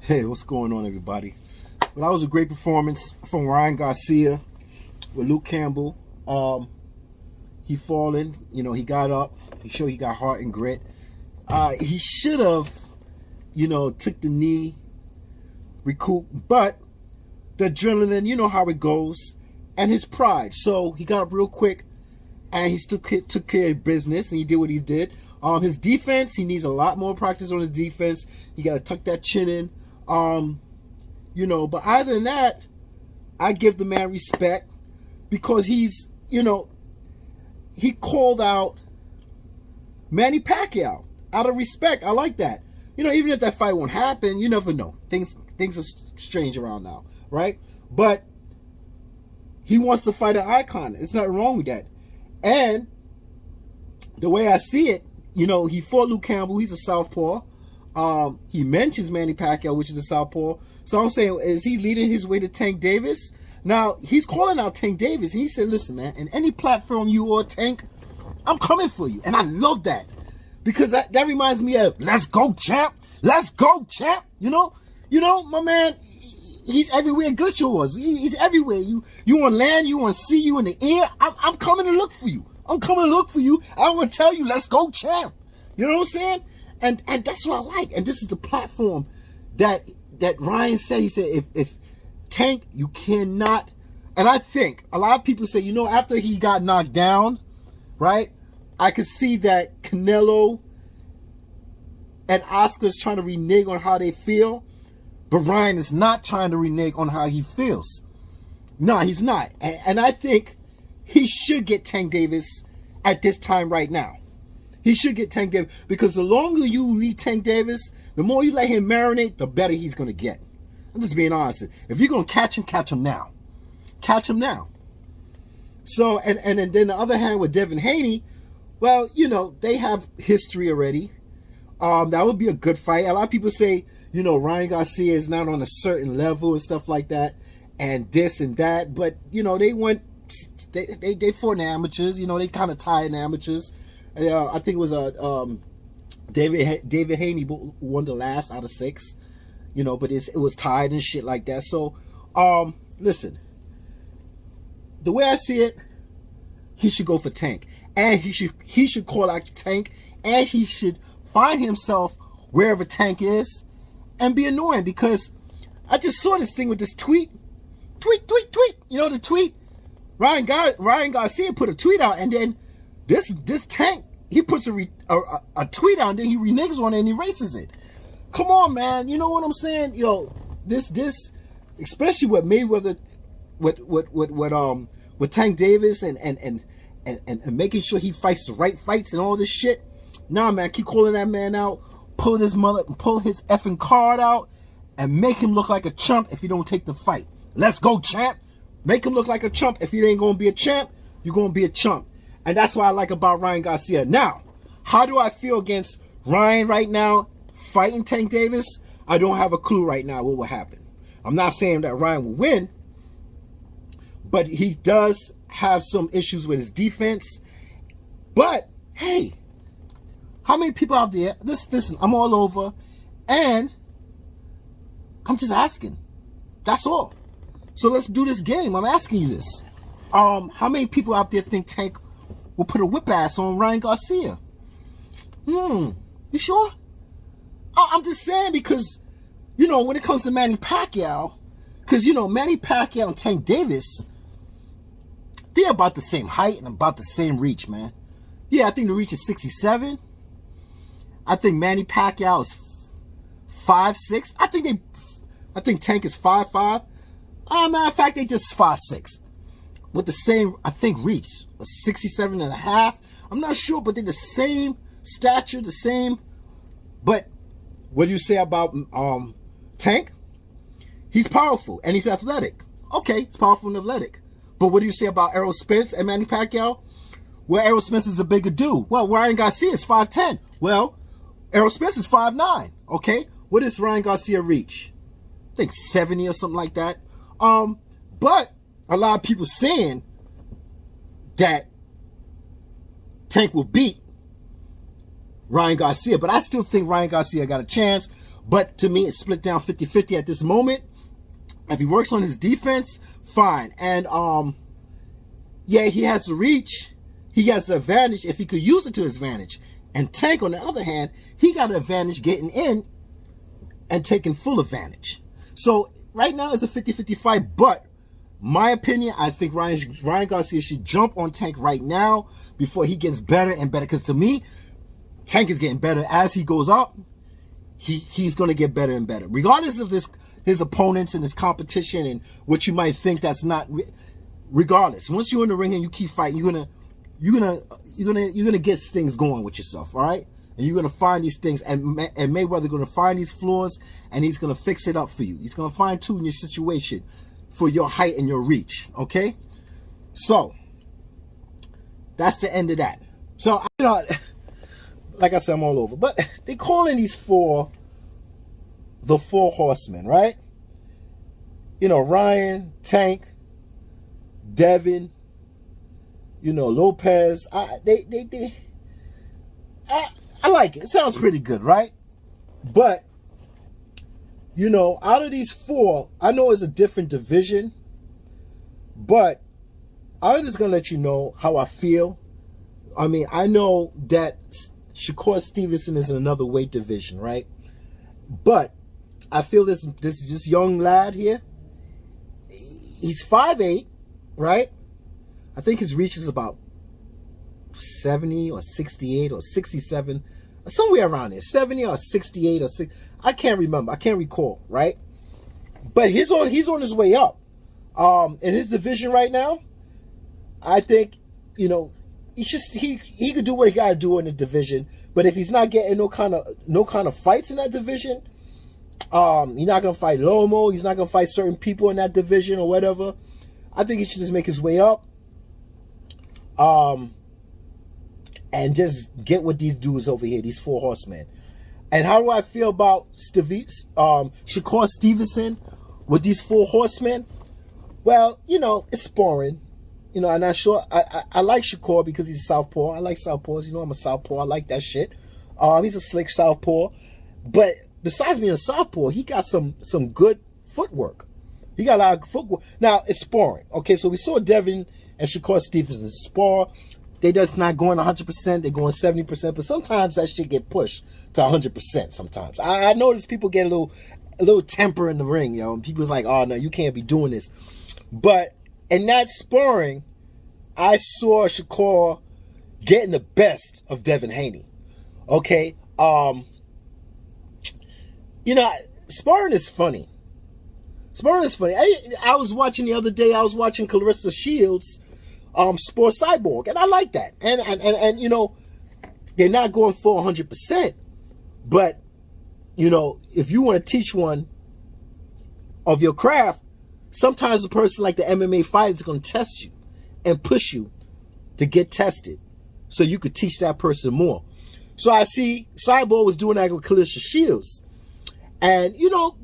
Hey, what's going on, everybody? Well, that was a great performance from Ryan Garcia with Luke Campbell. He fallen, he got up. He showed he got heart and grit. He should have, took the knee, recoup, but the adrenaline, you know how it goes, and his pride. So he got up real quick, and he still took care of business, and he did what he did. His defense, he needs a lot more practice on the defense. He got to tuck that chin in. But other than that, I give the man respect because he's, he called out Manny Pacquiao out of respect. I like that. Even if that fight won't happen, you never know. Things are strange around now, right? But he wants to fight an icon. It's nothing wrong with that. And the way I see it, he fought Luke Campbell. He's a southpaw. He mentions Manny Pacquiao, which is a southpaw. So I'm saying, is he leading his way to Tank Davis? Now, he's calling out Tank Davis, and he said, listen, man, in any platform you or Tank, I'm coming for you. And I love that. Because that reminds me of, let's go, champ. Let's go, champ. My man, he's everywhere Garcia was. He's everywhere. You on land, you on sea, you in the air. I'm coming to look for you. I'm coming to look for you. I'm going to tell you, let's go, champ. You know what I'm saying? And that's what I like. And this is the platform that Ryan said. He said, if Tank, you cannot. And I think a lot of people say, after he got knocked down, right? I could see that Canelo and Oscar's trying to renege on how they feel. But Ryan is not trying to renege on how he feels. No, he's not. And I think he should get Tank Davis at this time right now. He should get Tank Davis because the longer you leave Tank Davis, the more you let him marinate, the better he's going to get. I'm just being honest. If you're going to catch him now. Catch him now. So, and then the other hand with Devin Haney, well, they have history already. That would be a good fight. A lot of people say, Ryan Garcia is not on a certain level and stuff like that, and this and that. But, they fought in amateurs. They kind of tied in amateurs. I think it was David Haney won the last out of 6, but it was tied and shit like that. So, listen, the way I see it, he should go for Tank, and he should call out Tank, and he should find himself wherever Tank is, and be annoying because I just saw this thing with this tweet. The tweet. Ryan Garcia put a tweet out, and then this Tank, he puts a tweet out, and then he reneges on it and erases it. Come on, man. You know what I'm saying? This, especially with Mayweather, with Tank Davis and making sure he fights the right fights and all this shit. Nah, man, keep calling that man out. Pull his effing card out, and make him look like a chump if you don't take the fight. Let's go, champ. Make him look like a chump. If you ain't gonna be a champ, you're gonna be a chump. And that's what I like about Ryan Garcia. Now, how do I feel against Ryan right now fighting Tank Davis? I don't have a clue right now what will happen. I'm not saying that Ryan will win, but he does have some issues with his defense. But, hey, how many people out there, listen, I'm all over, and I'm just asking. That's all. So let's do this game. I'm asking you this. How many people out there think Tank will put a whip ass on Ryan Garcia? You sure? I'm just saying because, when it comes to Manny Pacquiao, because, Manny Pacquiao and Tank Davis, they're about the same height and about the same reach, man. Yeah, I think the reach is 67. I think Manny Pacquiao is 5'6". I think Tank is 5'5". Matter of fact, they just 5'6". With the same, I think, reach, 67.5. I'm not sure, but they're the same stature, the same. But what do you say about Tank? He's powerful and he's athletic. Okay, he's powerful and athletic. But what do you say about Errol Spence and Manny Pacquiao? Well, Errol Spence is a bigger dude. Well, Ryan Garcia is 5'10". Well, Errol Spence is 5'9". Okay, what does Ryan Garcia reach? I think 70 or something like that. But a lot of people saying that Tank will beat Ryan Garcia, but I still think Ryan Garcia got a chance. But to me, it's split down 50-50 at this moment. If he works on his defense, fine. And yeah, he has the reach. He has the advantage if he could use it to his advantage. And Tank, on the other hand, he got an advantage getting in and taking full advantage. So right now it's a 50-50 fight, but my opinion, I think Ryan Garcia should jump on Tank right now before he gets better and better. Because to me, Tank is getting better as he goes up. He's going to get better and better, regardless of his opponents and his competition and what you might think. That's not regardless. Once you're in the ring and you keep fighting, you're gonna get things going with yourself, all right? And you're gonna find these things, and Mayweather gonna find these flaws, and he's gonna fix it up for you. He's gonna fine tune your situation for your height and your reach. Okay, so that's the end of that. So you know, like I said, I'm all over, but they calling these four the Four Horsemen, right? You know, Ryan, Tank, Devin, you know, Lopez. I like it. It sounds pretty good, right? But you know, out of these four, I know it's a different division, but I'm just gonna let you know how I feel. I mean, I know that Shakur Stevenson is in another weight division, right? But I feel this young lad here, he's 5'8", right? I think his reach is about 70 or 68 or 67, somewhere around there, 70 or 68 or 6. I can't remember. I can't recall, right? But he's on his way up. In his division right now, I think, you know, he could do what he gotta do in the division. But if he's not getting no kind of fights in that division, he's not gonna fight Lomo. He's not gonna fight certain people in that division or whatever. I think he should just make his way up, and just get with these dudes over here, these Four Horsemen. And how do I feel about Shakur Stevenson with these Four Horsemen? Well, you know, it's boring. You know, I'm not sure. I like Shakur because he's a southpaw. I like southpaws. You know, I'm a southpaw. I like that shit. He's a slick southpaw. But besides being a southpaw, he got some good footwork. He got a lot of footwork. Now, it's boring. Okay, so we saw Devin and Shakur Stevenson spar. They just not going 100%. They're going 70%. But sometimes that shit get pushed to 100% sometimes. I notice people get a little temper in the ring, yo. And people's like, oh, no, you can't be doing this. But in that sparring, I saw Shakur getting the best of Devin Haney. Okay? You know, sparring is funny. Sparring is funny. I was watching the other day, I was watching Clarissa Shields' Sport Cyborg, and I like that. And you know, they're not going for 100%. But, you know, if you want to teach one of your craft, sometimes a person like the MMA fighter is going to test you and push you to get tested so you could teach that person more. So I see Cyborg was doing that with Clarissa Shields. And, you know,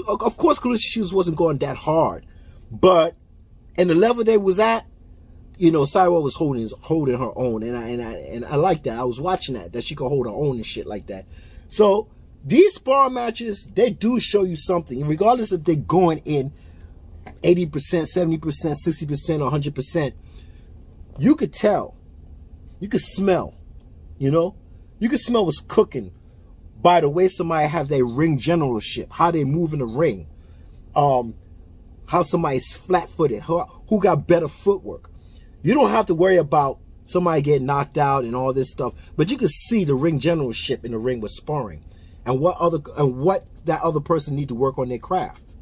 of course, Clarissa Shields wasn't going that hard. But in the level they was at, you know, Cyborg was holding her own. And I like that. I was watching that she could hold her own and shit like that. So these sparring matches, they do show you something. Regardless if they're going in 80%, 70%, 60%, or 100%, you could tell. You could smell, you know? You could smell what's cooking by the way somebody has their ring generalship, how they move in the ring, how somebody's flat-footed, who got better footwork. You don't have to worry about somebody getting knocked out and all this stuff, but you can see the ring generalship in the ring with sparring and what that other person need to work on their craft.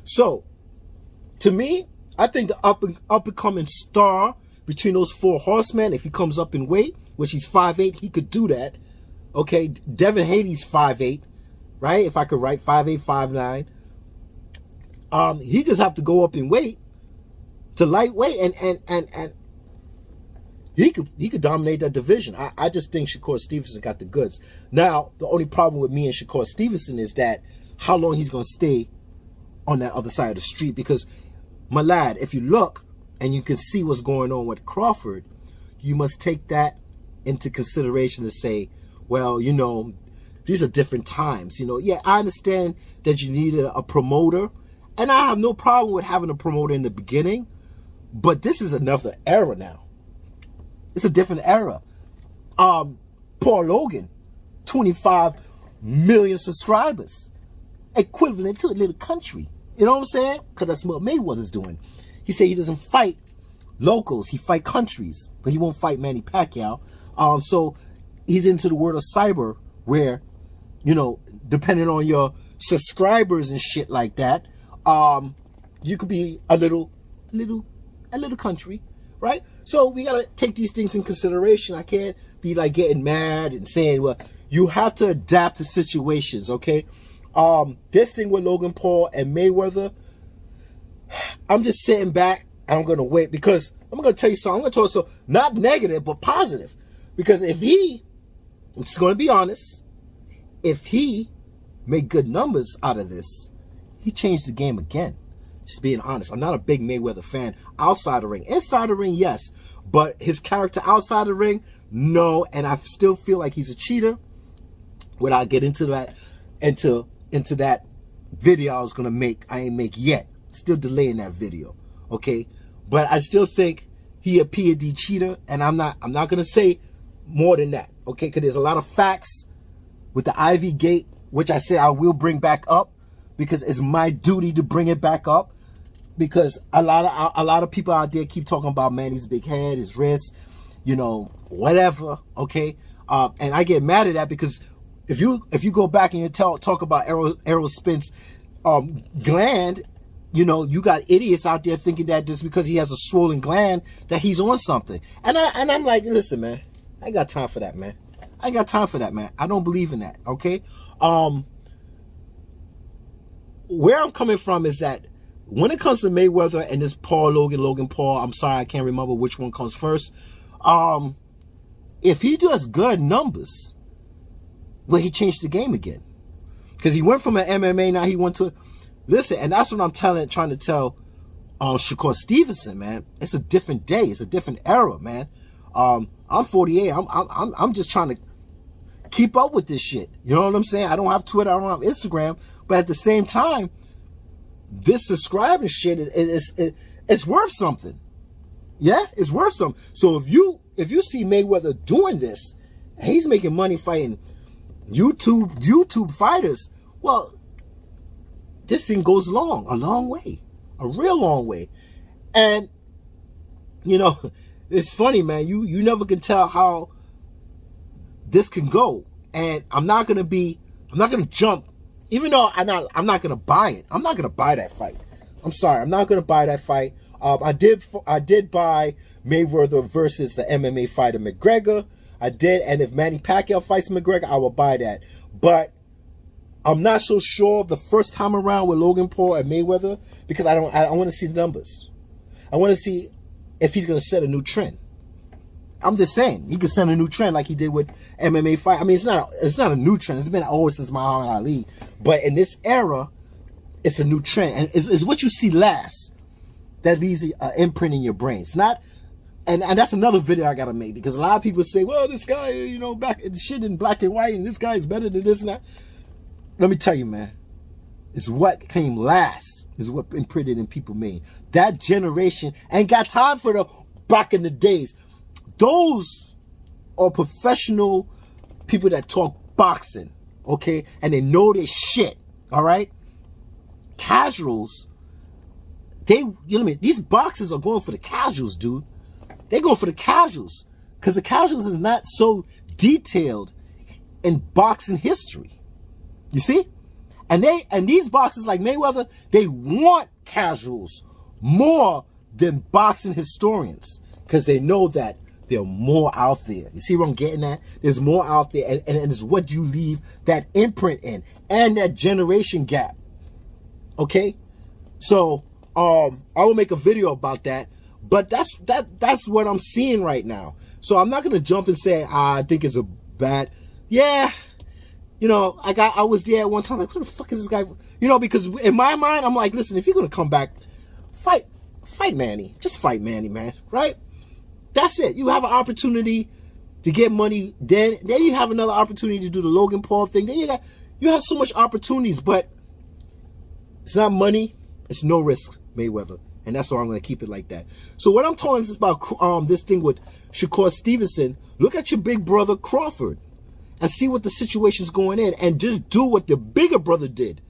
So, to me, I think the up-and-coming star between those Four Horsemen, if he comes up in weight, which he's 5'8", he could do that. Okay, Devin Haney's 5'8", right? If I could write 5'8", 5'9". He just have to go up in weight to lightweight, and he could dominate that division. I just think Shakur Stevenson got the goods. Now, the only problem with me and Shakur Stevenson is that how long he's gonna stay on that other side of the street. Because, my lad, if you look and you can see what's going on with Crawford, you must take that into consideration to say, well, you know, these are different times. You know, yeah, I understand that you needed a promoter, and I have no problem with having a promoter in the beginning, but this is another era now. It's a different era. Paul Logan, 25 million subscribers, equivalent to a little country. You know what I'm saying? Because that's what Mayweather's doing. He said he doesn't fight locals, he fight countries, but he won't fight Manny Pacquiao. So he's into the world of cyber, where, you know, depending on your subscribers and shit like that, you could be a little country, right? So we gotta take these things in consideration. I can't be like getting mad and saying, well, you have to adapt to situations, okay? This thing with Logan Paul and Mayweather, I'm just sitting back and I'm gonna wait, because I'm gonna tell you something. I'm gonna tell you something, not negative but positive, because if he, I'm just gonna be honest, if he made good numbers out of this, he changed the game again. Just being honest. I'm not a big Mayweather fan outside the ring. Inside the ring, yes. But his character outside the ring, no. And I still feel like he's a cheater. Without getting into that, into that video I was gonna make, I ain't make yet. Still delaying that video. Okay? But I still think he a P&D cheater, and I'm not gonna say more than that. Okay? Because there's a lot of facts with the Ivy Gate, which I said I will bring back up, because it's my duty to bring it back up. Because a lot of people out there keep talking about Manny's big head, his wrist, you know, whatever, okay? And I get mad at that, because if you go back and you talk about Errol Spence gland, you know, you got idiots out there thinking that just because he has a swollen gland that he's on something. And I'm like, listen, man, I ain't got time for that, man. I ain't got time for that, man. I don't believe in that, okay? Where I'm coming from is that when it comes to Mayweather and this Logan Paul, I'm sorry, I can't remember which one comes first. If he does good numbers, well, he changed the game again. Because he went from an MMA, now he went to, listen, and that's what I'm trying to tell Shakur Stevenson, man. It's a different day. It's a different era, man. I'm 48. I'm just trying to keep up with this shit. You know what I'm saying? I don't have Twitter, I don't have Instagram, but at the same time, this subscribing shit it's worth something. Yeah, it's worth something. So if you see Mayweather doing this, and he's making money fighting YouTube fighters, well, this thing goes a long way, a real long way. And you know, it's funny, man. You never can tell how this can go. And I'm not gonna jump. Even though I'm not gonna buy it. I'm not gonna buy that fight. I'm sorry, I'm not gonna buy that fight. I did buy Mayweather versus the MMA fighter McGregor. I did, and if Manny Pacquiao fights McGregor, I will buy that. But I'm not so sure the first time around with Logan Paul and Mayweather, because I want to see the numbers. I want to see if he's gonna set a new trend. I'm just saying, he could set a new trend like he did with MMA fight. I mean, it's not a new trend. It's been always since Muhammad Ali. But in this era, it's a new trend. And it's what you see last that leaves an imprint in your brain. It's not, and that's another video I got to make, because a lot of people say, well, this guy, you know, back shit in black and white, and this guy is better than this and that. Let me tell you, man, it's what came last is what imprinted in people's mind. That generation ain't got time for the back in the days. Those are professional people that talk boxing, okay? And they know their shit, all right? Casuals, you know what I mean? These boxers are going for the casuals, dude. They're going for the casuals, because the casuals is not so detailed in boxing history. You see? And these boxers like Mayweather, they want casuals more than boxing historians, because they know that there are more out there. You see what I'm getting at? There's more out there, and it's what you leave that imprint in, and that generation gap. Okay? So, I will make a video about that, but that's what I'm seeing right now. So I'm not gonna jump and say I think it's a bad, yeah. You know, I was there at one time, like, who the fuck is this guy? You know, because in my mind, I'm like, listen, if you're gonna come back, fight Manny. Just fight Manny, man, right? That's it. You have an opportunity to get money. Then you have another opportunity to do the Logan Paul thing. Then you have so much opportunities, but it's not money. It's no risk, Mayweather. And that's why I'm going to keep it like that. So what I'm talking is about this thing with Shakur Stevenson. Look at your big brother Crawford and see what the situation's going in, and just do what the bigger brother did.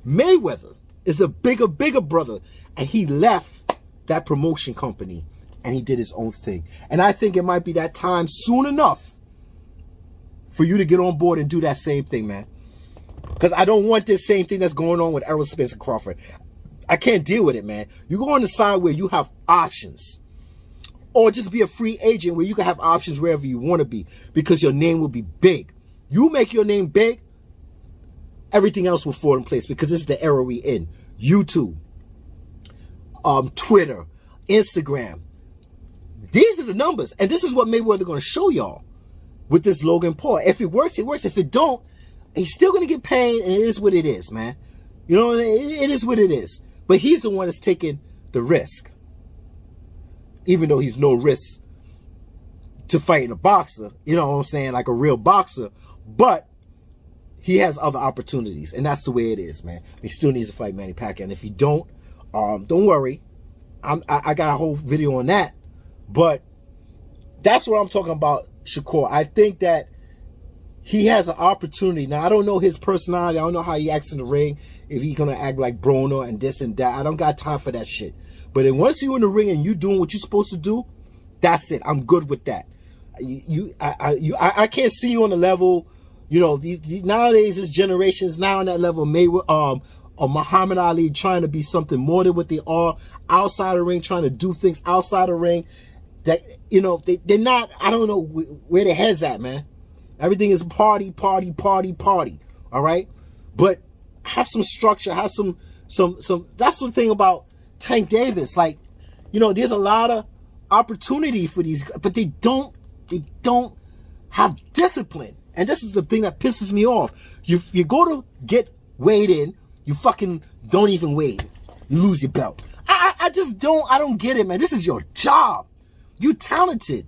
Mayweather is the bigger brother, and he left that promotion company and he did his own thing. And I think it might be that time soon enough for you to get on board and do that same thing, man. Because I don't want this same thing that's going on with Errol Spence and Crawford. I can't deal with it, man. You go on the side where you have options. Or just be a free agent where you can have options wherever you want to be, because your name will be big. You make your name big, everything else will fall in place, because this is the era we in. YouTube, Twitter, Instagram. These are the numbers. And this is what Mayweather going to show y'all with this Logan Paul. If it works, it works. If it don't, he's still going to get paid, and it is what it is, man. You know, it is what it is. But he's the one that's taking the risk. Even though he's no risk to fighting a boxer, you know what I'm saying, like a real boxer. But he has other opportunities, and that's the way it is, man. He still needs to fight Manny Pacquiao. And if he don't worry. I got a whole video on that. But that's what I'm talking about, Shakur. I think that he has an opportunity. Now, I don't know his personality. I don't know how he acts in the ring. If he's going to act like Broner and this and that. I don't got time for that shit. But then once you're in the ring and you doing what you're supposed to do, that's it. I'm good with that. I can't see you on the level, you know, nowadays this generation is now on that level. Mayweather, or Muhammad Ali trying to be something more than what they are outside the ring, trying to do things outside the ring that, you know, they're not, I don't know where their head's at, man. Everything is party, party, party, party. All right. But have some structure, have some, that's the thing about Tank Davis. Like, you know, there's a lot of opportunity for these, but they don't have discipline. And this is the thing that pisses me off. You go to get weighed in, you fucking don't even weigh. You lose your belt. I don't get it, man. This is your job. You talented,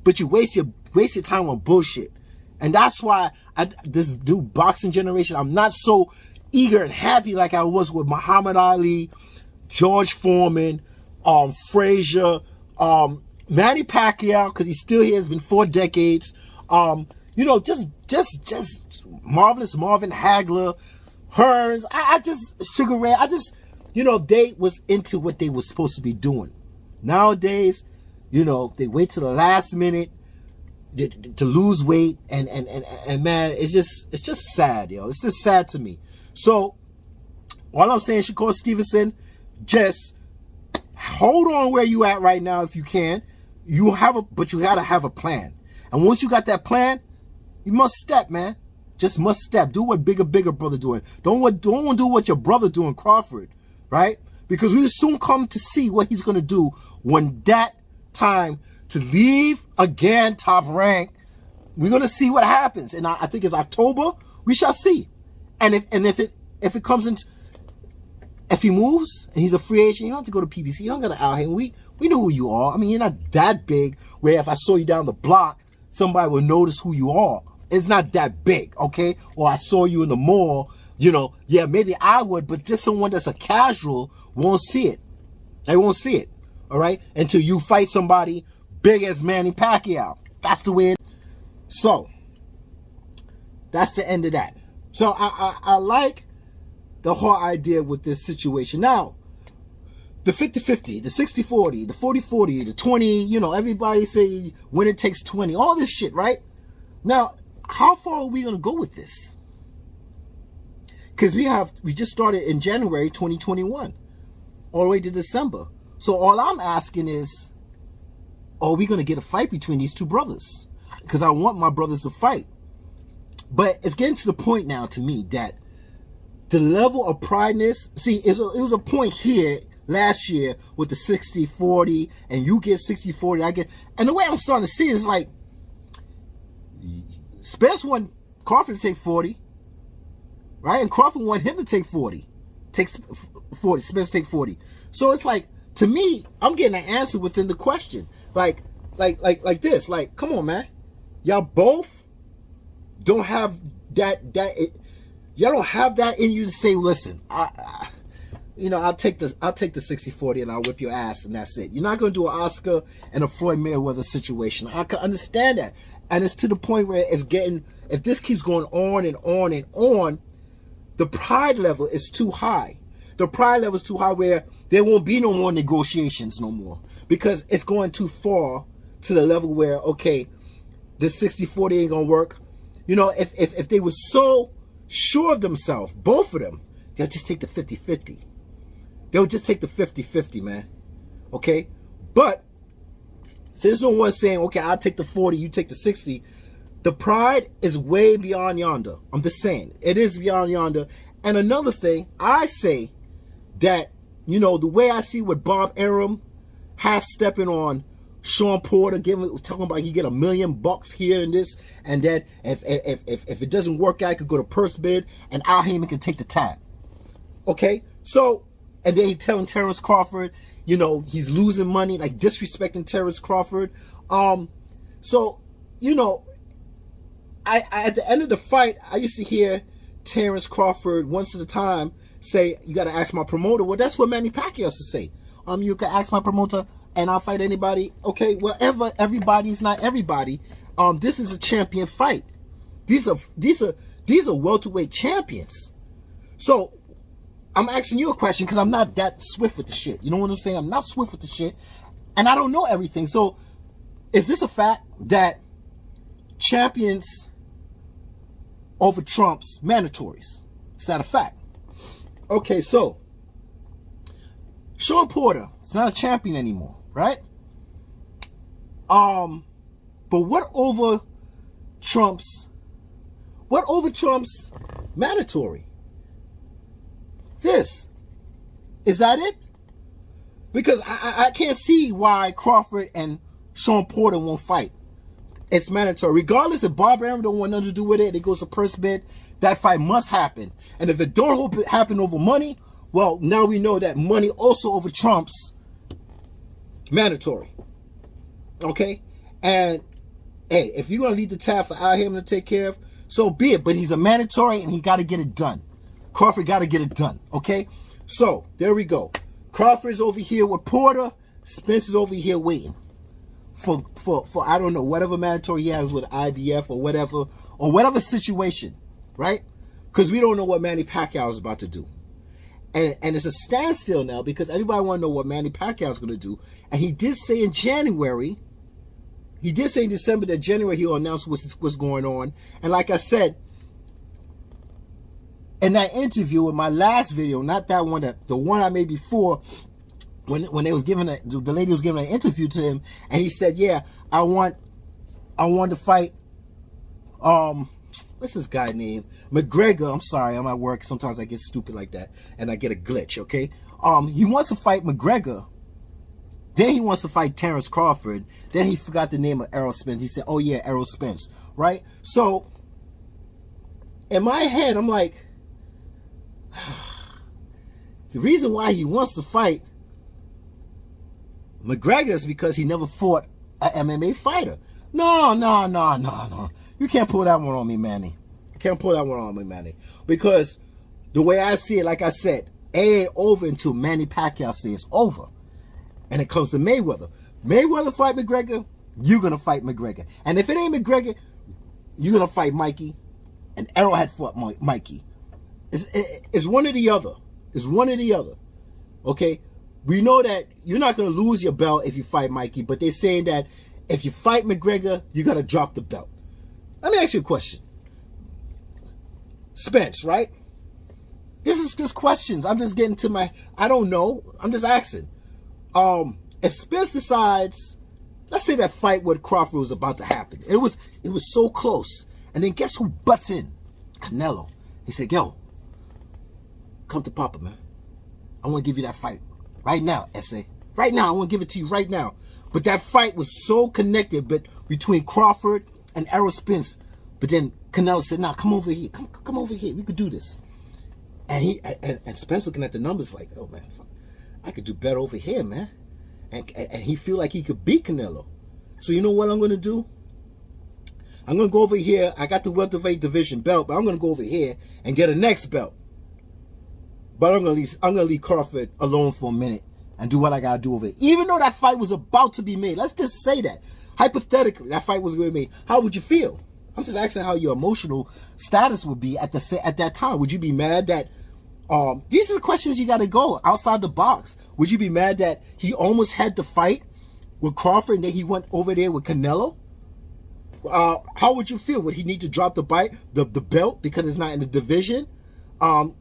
but you waste your time on bullshit. And that's why this new boxing generation, I'm not so eager and happy like I was with Muhammad Ali, George Foreman, Frazier, Manny Pacquiao, because he's still here. It's been 4 decades. You know, just Marvelous Marvin Hagler, Hearns. Sugar Ray. You know, they was into what they were supposed to be doing. Nowadays, you know, they wait till the last minute to lose weight, and man, it's just sad, yo. It's just sad to me. So all I'm saying, Shakur Stevenson, just hold on where you at right now if you can. But you gotta have a plan. And once you got that plan, you must step, man. Just must step. Do what bigger brother doing. Don't do what your brother doing, Crawford, right? Because we'll soon come to see what he's gonna do when that time to leave again top rank. We're gonna see what happens, and I think it's October. We shall see. And if it comes in, if he moves and he's a free agent, you don't have to go to PBC. You don't got to out here. We know who you are. I mean, you're not that big where if I saw you down the block, somebody would notice who you are. It's not that big, okay? Or I saw you in the mall, you know, yeah, maybe I would, but just someone that's a casual won't see it. They won't see it, all right? Until you fight somebody big as Manny Pacquiao. That's the way it is. So, that's the end of that. So, I like the whole idea with this situation. Now, the 50-50, the 60-40, the 40-40, the 20, you know, everybody say winner takes 20, all this shit, right? Now, how far are we going to go with this? Because we just started in January 2021, all the way to December. So all I'm asking is, are we going to get a fight between these two brothers? Because I want my brothers to fight. But it's getting to the point now to me that the level of prideness, see, it was a point here last year with the 60-40, and you get 60-40, I get, and the way I'm starting to see it is like, Spence want Crawford to take 40, right? And Crawford want him to take 40. Takes 40, Spence take 40. So it's like, to me, I'm getting an answer within the question. Like this. Like, come on, man. Y'all both don't have y'all don't have that in you to say, listen, I'll take the 60-40 and I'll whip your ass and that's it. You're not going to do an Oscar and a Floyd Mayweather situation. I can understand that. And it's to the point where it's getting, if this keeps going on and on and on, the pride level is too high. The pride level is too high where there won't be no more negotiations no more, because it's going too far to the level where, okay, this 60-40 ain't going to work. You know, if they were so sure of themselves, both of them, they'll just take the 50-50. They'll just take the 50-50, man. Okay? But since no one's saying, okay, I'll take the 40, you take the 60, the pride is way beyond yonder. I'm just saying. It is beyond yonder. And another thing, I say that, you know, the way I see with Bob Arum half-stepping on Sean Porter, talking about he get $1 million here and this and that. If it doesn't work out, I could go to purse bid and Al Heyman can take the tab. Okay? So, and then he's telling Terrence Crawford, you know, he's losing money, like disrespecting Terrence Crawford. So, you know, I at the end of the fight, I used to hear Terrence Crawford once at a time say, you got to ask my promoter. Well, that's what Manny Pacquiao used to say. You can ask my promoter and I'll fight anybody. Okay, whatever. Everybody's not everybody. This is a champion fight. These are welterweight champions. So I'm asking you a question because I'm not that swift with the shit. You know what I'm saying? I'm not swift with the shit, and I don't know everything. So is this a fact that champions over trumps mandatories? Is that a fact? Okay, so Sean Porter is not a champion anymore, right? But what over trumps mandatory? This. Is that it? Because I can't see why Crawford and Sean Porter won't fight. It's mandatory. Regardless if Bob Arum don't want nothing to do with it, it goes to purse bid, that fight must happen. And if it don't happen over money, well, now we know that money also over trumps mandatory. Okay? And, hey, if you're going to leave the tab for Al Heyman to take care of, so be it. But he's a mandatory and he got to get it done. Crawford got to get it done. Okay? So, there we go. Crawford's over here with Porter. Spencer's over here waiting for I don't know, whatever mandatory he has with IBF or whatever situation, right? Because we don't know what Manny Pacquiao is about to do. And it's a standstill now because everybody want to know what Manny Pacquiao is going to do. And he did say in January, he did say in December that January he'll announce what's going on. And like I said, in that interview in my last video, not that one, the one I made before, when they was giving the lady was giving an interview to him, and he said, yeah, I want to fight what's this guy name? McGregor. I'm sorry, I'm at work. Sometimes I get stupid like that and I get a glitch, okay? He wants to fight McGregor. Then he wants to fight Terrence Crawford. Then he forgot the name of Errol Spence. He said, oh yeah, Errol Spence, right? So in my head, I'm like, the reason why he wants to fight McGregor is because he never fought an MMA fighter. No. You can't pull that one on me, Manny. You can't pull that one on me, Manny. Because the way I see it, like I said, it ain't over until Manny Pacquiao says it's over. And it comes to Mayweather. Mayweather fight McGregor, you're going to fight McGregor. And if it ain't McGregor, you're going to fight Mikey. And Arrowhead fought Mikey. It's one or the other. It's one or the other. Okay? We know that you're not going to lose your belt if you fight Mikey, but they're saying that if you fight McGregor, you got to drop the belt. Let me ask you a question. Spence, right? This is just questions. I'm just getting to my, I don't know. I'm just asking. If Spence decides, let's say that fight with Crawford was about to happen. It was so close. And then guess who butts in? Canelo. He said, yo, come to Papa, man. I want to give you that fight. Right now, S.A. Right now, I want to give it to you right now. But that fight was so connected between Crawford and Errol Spence. But then Canelo said, nah, come over here. Come over here. We could do this. And Spence looking at the numbers like, oh, man, I could do better over here, man. And he feel like he could beat Canelo. So you know what I'm going to do? I'm going to go over here. I got the welterweight division belt, but I'm going to go over here and get a next belt. But I'm going to leave Crawford alone for a minute and do what I got to do over here. Even though that fight was about to be made. Let's just say that. Hypothetically, that fight was going to be made. How would you feel? I'm just asking how your emotional status would be at that time. Would you be mad that these are the questions you got to go outside the box. Would you be mad that he almost had the fight with Crawford and then he went over there with Canelo? How would you feel? Would he need to drop the belt because it's not in the division? How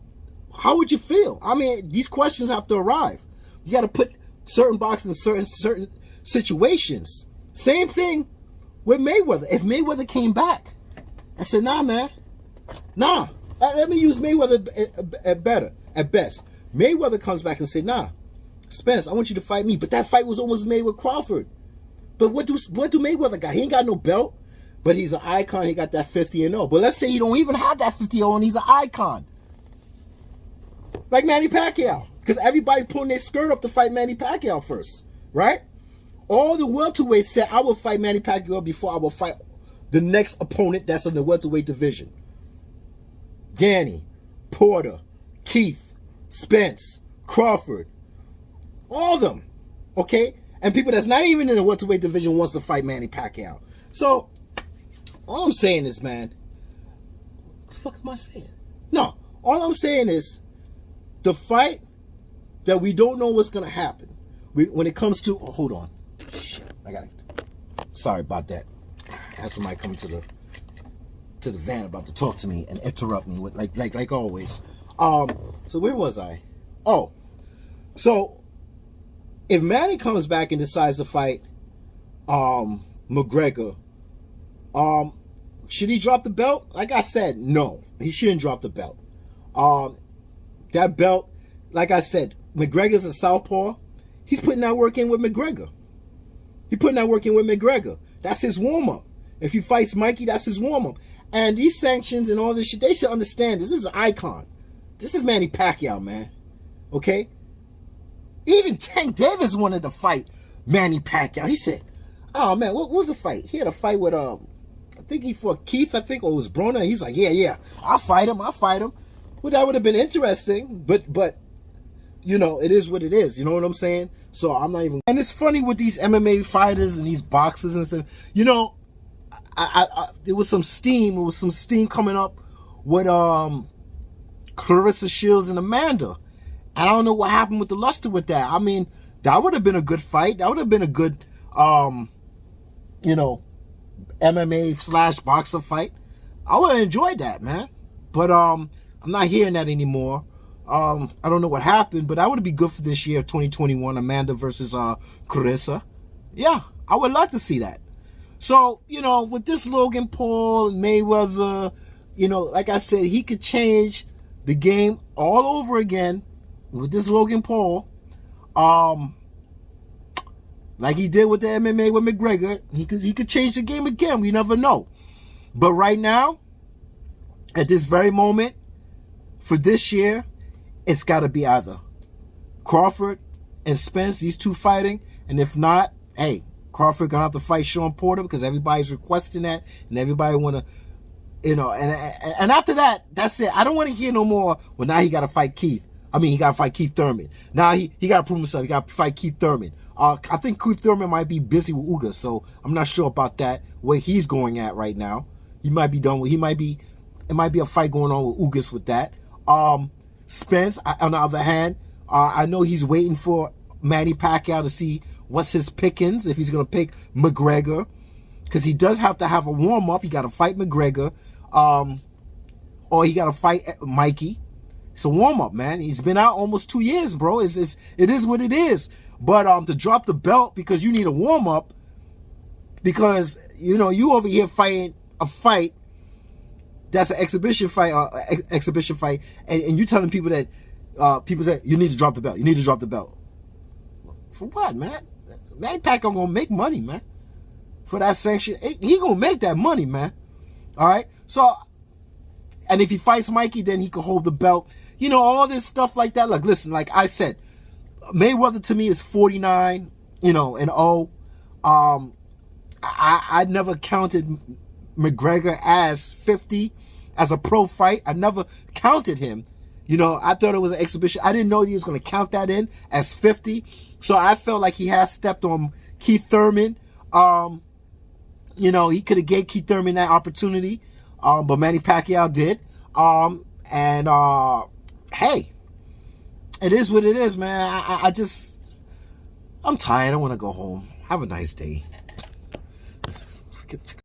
would you feel? I mean, these questions have to arrive. You got to put certain boxes in certain situations. Same thing with Mayweather. If Mayweather came back and said, nah, man, nah, let me use Mayweather at best. Mayweather comes back and said, nah, Spence, I want you to fight me. But that fight was almost made with Crawford. But what do Mayweather got? He ain't got no belt, but he's an icon. He got that 50-0. But let's say he don't even have that 50-0 and he's an icon. Like Manny Pacquiao. Because everybody's pulling their skirt up to fight Manny Pacquiao first. Right? All the welterweights said, I will fight Manny Pacquiao before I will fight the next opponent that's in the welterweight division. Danny, Porter, Keith, Spence, Crawford. All of them. Okay? And people that's not even in the welterweight division wants to fight Manny Pacquiao. So, all I'm saying is, man, what the fuck am I saying? No, all I'm saying is the fight that we don't know what's going to happen. When it comes to, hold on. Shit, sorry about that. I had somebody come to the van about to talk to me and interrupt me with like always. So where was I? Oh, so if Manny comes back and decides to fight McGregor, should he drop the belt? Like I said, no, he shouldn't drop the belt. That belt, like I said, McGregor's a southpaw. He's putting that work in with McGregor. That's his warm-up. If he fights Mikey, that's his warm-up. And these sanctions and all this shit, they should understand this is an icon. This is Manny Pacquiao, man. Okay? Even Tank Davis wanted to fight Manny Pacquiao. He said, oh, man, what was the fight? He had a fight with, I think he fought Keith, or it was Broner. He's like, yeah, I'll fight him. Well, that would have been interesting, but you know, it is what it is. You know what I'm saying? So I'm not even. And it's funny with these MMA fighters and these boxers and stuff. You know, there was some steam. It was some steam coming up with Clarissa Shields and Amanda. I don't know what happened with the luster with that. I mean, that would have been a good fight. That would have been a good, you know, MMA / boxer fight. I would have enjoyed that, man. But I'm not hearing that anymore. I don't know what happened, but that would be good for this year, 2021, Amanda versus Carissa. Yeah, I would love to see that. So, you know, with this Logan Paul and Mayweather, you know, like I said, he could change the game all over again with this Logan Paul. Like he did with the MMA with McGregor. He could change the game again. We never know. But right now, at this very moment, for this year, it's got to be either Crawford and Spence, these two fighting. And if not, hey, Crawford going to have to fight Sean Porter because everybody's requesting that. And everybody want to, you know, and after that, that's it. I don't want to hear no more, well, now he got to fight Keith. I mean, he got to fight Keith Thurman. Now he got to prove himself. He got to fight Keith Thurman. I think Keith Thurman might be busy with Uga, so I'm not sure about that, where he's going at right now. He might be done with, it might be a fight going on with Ugas with that. Spence, on the other hand, I know he's waiting for Manny Pacquiao to see what's his pickings, if he's going to pick McGregor, because he does have to have a warm-up. He got to fight McGregor, or he got to fight Mikey. It's a warm-up, man. He's been out almost 2 years, bro. It is what it is. But to drop the belt because you need a warm-up, because, you know, you over here fighting a fight that's an exhibition fight, and you telling people that people say you need to drop the belt. You need to drop the belt. For what, man? Manny Pacquiao gonna make money, man. For that sanction, he gonna make that money, man. All right. So, and if he fights Mikey, then he can hold the belt. You know, all this stuff like that. Like, listen, like I said, Mayweather to me is 49, you know, and I never counted McGregor as 50 as a pro fight. I never counted him. You know, I thought it was an exhibition. I didn't know he was going to count that in as 50. So I felt like he has stepped on Keith Thurman. You know, he could have gave Keith Thurman that opportunity, but Manny Pacquiao did. Hey, it is what it is, man. I'm tired. I want to go home. Have a nice day.